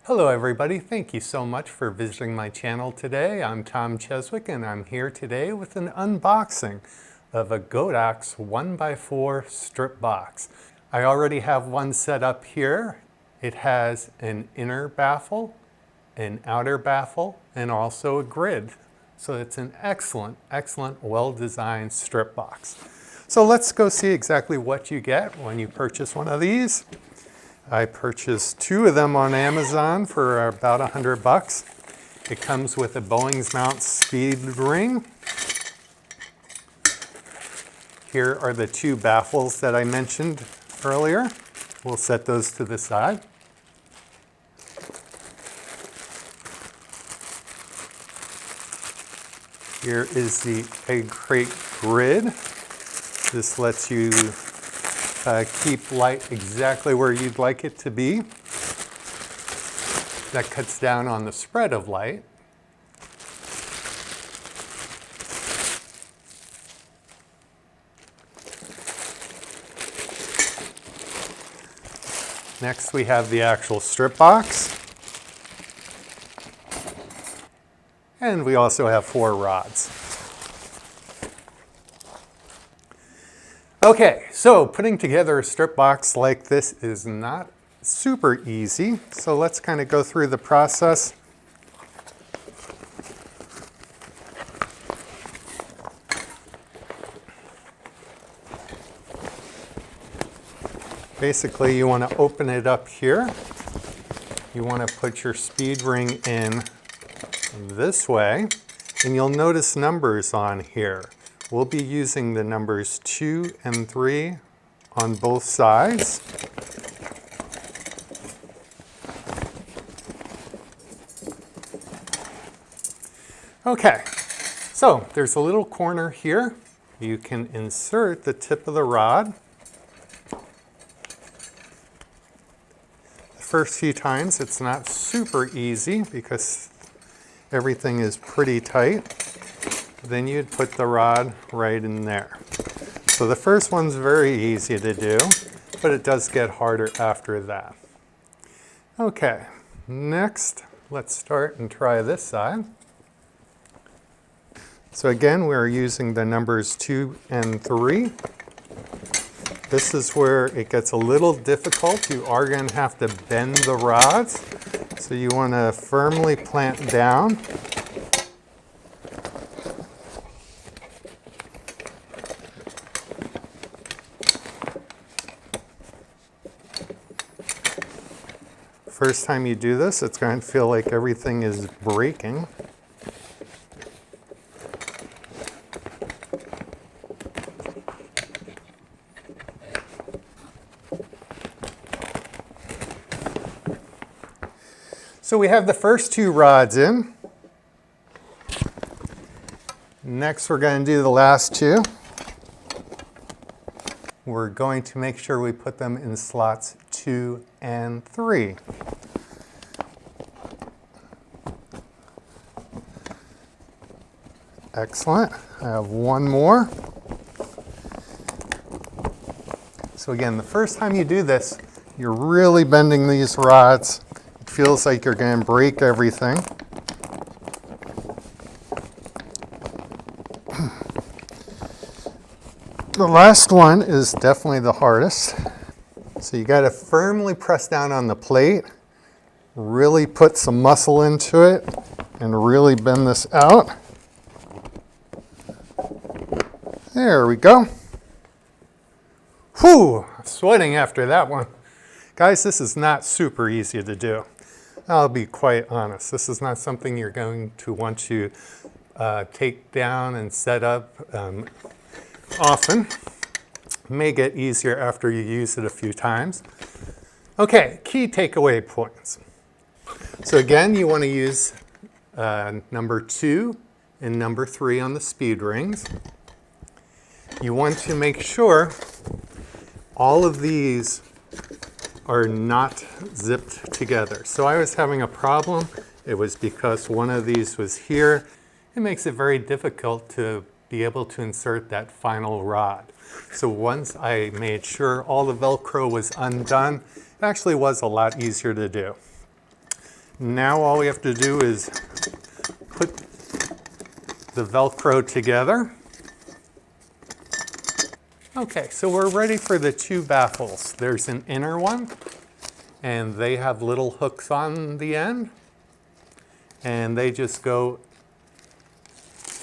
Hello everybody, thank you so much for visiting my channel today. I'm Tom Cheswick and I'm here today with an unboxing of a Godox 1x4 strip box. I already have one set up here. It has an inner baffle, an outer baffle, and also a grid. So it's an excellent, well-designed strip box. So let's go see exactly what you get when you purchase one of these. I purchased two of them on Amazon for about $100. It comes with a Boings mount speed ring. Here are the two baffles that I mentioned earlier. We'll set those to the side. Here is the egg crate grid. This lets you keep light exactly where you'd like it to be. That cuts down on the spread of light. Next we have the actual strip box. And we also have 4 rods. Okay, so putting together a strip box like this is not super easy. So let's kind of go through the process. Basically, you want to open it up here. You want to put your speed ring in this way, and you'll notice numbers on here. We'll be using the numbers 2 and 3 on both sides. Okay, so there's a little corner here. You can insert the tip of the rod. The first few times it's not super easy because everything is pretty tight. Then you'd put the rod right in there. So the first one's very easy to do, but it does get harder after that. Okay, next, let's start and try this side. So again, we're using the numbers 2 and 3. This is where it gets a little difficult. You are going to have to bend the rods. So you want to firmly plant down. First time you do this, it's going to feel like everything is breaking. So we have the first 2 rods in. Next, we're going to do the last 2. We're going to make sure we put them in slots 2 and 3. Excellent. I have one more. So again, the first time you do this, you're really bending these rods. It feels like you're going to break everything. The last one is definitely the hardest. So you got to firmly press down on the plate, really put some muscle into it, and really bend this out. There we go. Whew, sweating after that one. Guys, this is not super easy to do. I'll be quite honest. This is not something you're going to want to take down and set up often. It may get easier after you use it a few times. Okay, key takeaway points. So again, you want to use number 2 and number 3 on the speed rings. You want to make sure all of these are not zipped together. So I was having a problem. It was because one of these was here. It makes it very difficult to be able to insert that final rod. So once I made sure all the Velcro was undone, it actually was a lot easier to do. Now all we have to do is put the Velcro together. Okay, so we're ready for the two baffles. There's an inner one, and they have little hooks on the end, and they just go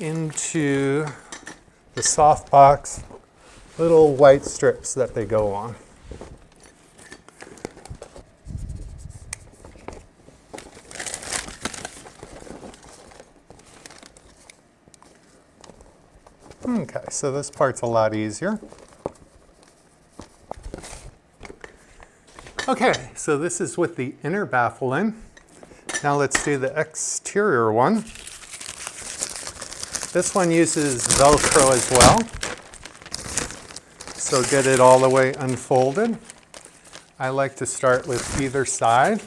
into the Softbox, little white strips that they go on. Okay, so this part's a lot easier. Okay, so this is with the inner baffle in. Now let's do the exterior one. This one uses Velcro as well. So get it all the way unfolded. I like to start with either side.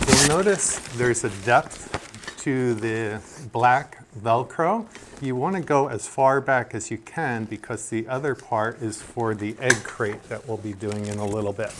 You'll notice there's a depth to the black Velcro. You want to go as far back as you can because the other part is for the egg crate that we'll be doing in a little bit.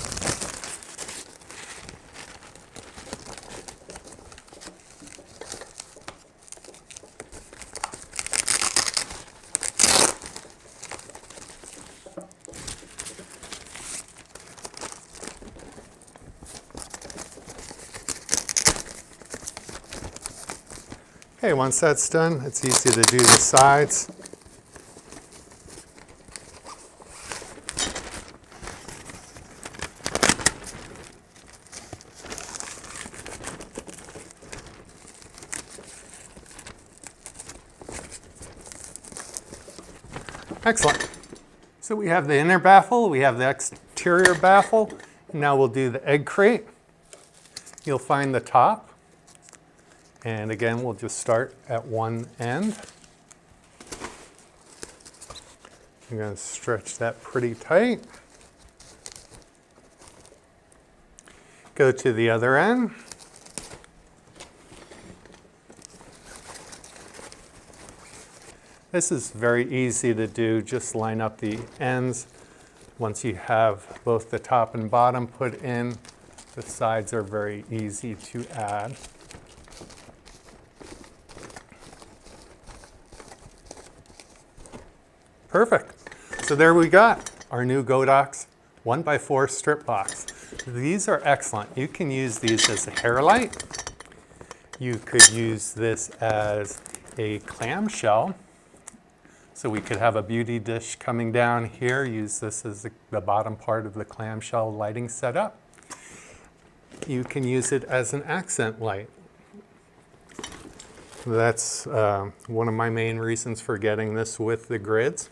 Okay, once that's done, it's easy to do the sides. Excellent. So we have the inner baffle, we have the exterior baffle. Now we'll do the egg crate. You'll find the top. And again, we'll just start at one end. I'm going to stretch that pretty tight. Go to the other end. This is very easy to do. Just line up the ends. Once you have both the top and bottom put in, the sides are very easy to add. Perfect. So there we got our new Godox 1x4 strip box. These are excellent. You can use these as a hair light. You could use this as a clamshell. So we could have a beauty dish coming down here. Use this as the bottom part of the clamshell lighting setup. You can use it as an accent light. That's one of my main reasons for getting this with the grids.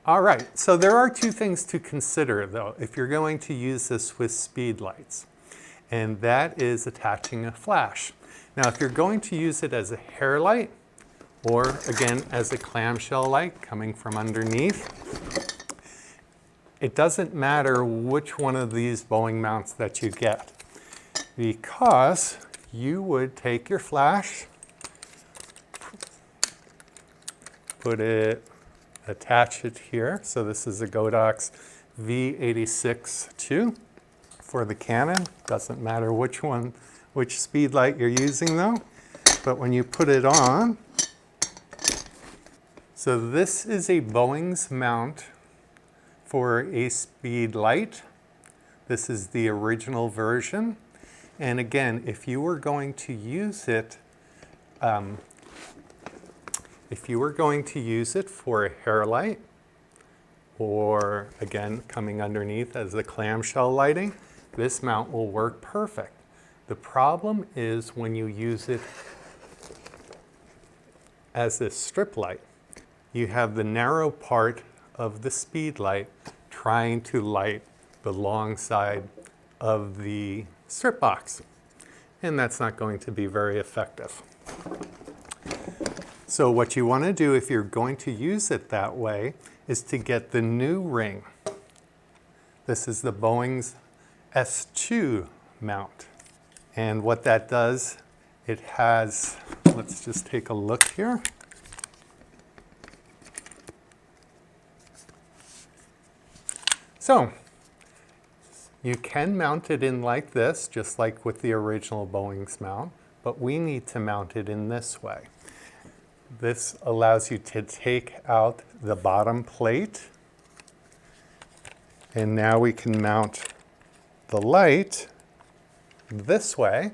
All right, so there are two things to consider though if you're going to use this with speed lights, and that is attaching a flash. Now if you're going to use it as a hair light, or again as a clamshell light coming from underneath, it doesn't matter which one of these Boeing mounts that you get, because you would take your flash, attach it here. So this is a Godox V86-2 for the Canon. Doesn't matter which speed light you're using though. But when you put it on, so this is a Bowens mount for a speed light. This is the original version. And again, if you were going to use it, for a hair light, or again, coming underneath as the clamshell lighting, this mount will work perfect. The problem is when you use it as a strip light, you have the narrow part of the speed light trying to light the long side of the strip box, and that's not going to be very effective. So what you want to do if you're going to use it that way is to get the new ring. This is the Boings S2 Mount. And what that does, it has, let's just take a look here. So You can mount it in like this, just like with the original Boings mount, but we need to mount it in this way. This allows you to take out the bottom plate, and now we can mount the light this way.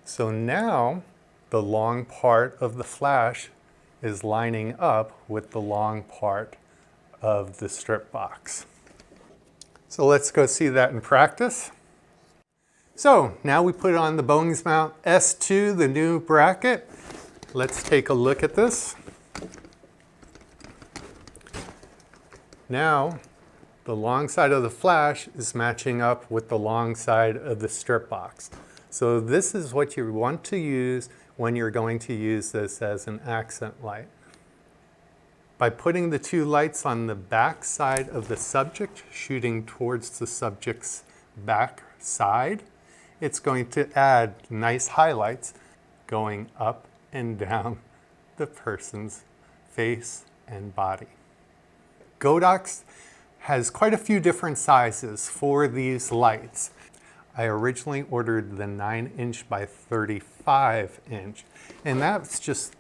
So now the long part of the flash is lining up with the long part of the strip box. So let's go see that in practice. So now we put on the Boings Mount S2, the new bracket. Let's take a look at this. Now the long side of the flash is matching up with the long side of the strip box. So this is what you want to use when you're going to use this as an accent light. By putting the two lights on the back side of the subject, shooting towards the subject's back side, it's going to add nice highlights going up and down the person's face and body. Godox has quite a few different sizes for these lights. I originally ordered the 9" by 35", and that's just,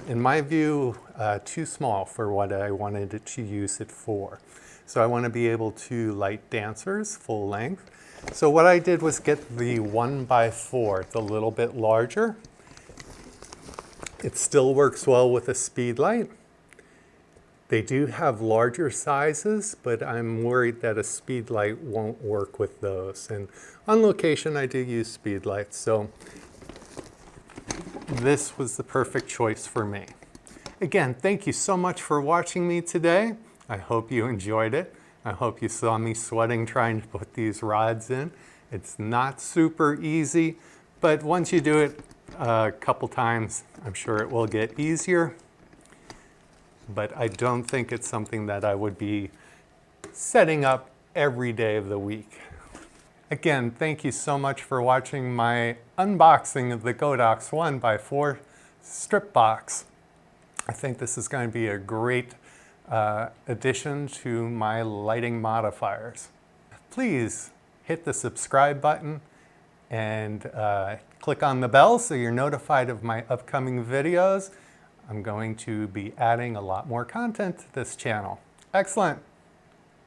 in my view, too small for what I wanted to use it for. So I want to be able to light dancers full length. So what I did was get the 1x4, the little bit larger. It still works well with a Speedlight. They do have larger sizes, but I'm worried that a Speedlight won't work with those. And on location, I do use Speedlights, so this was the perfect choice for me. Again, thank you so much for watching me today. I hope you enjoyed it. I hope you saw me sweating trying to put these rods in. It's not super easy, but once you do it a couple times, I'm sure it will get easier. But I don't think it's something that I would be setting up every day of the week. Again, thank you so much for watching my unboxing of the Godox 1x4 strip box. I think this is going to be a great addition to my lighting modifiers. Please hit the subscribe button and click on the bell so you're notified of my upcoming videos. I'm going to be adding a lot more content to this channel. Excellent.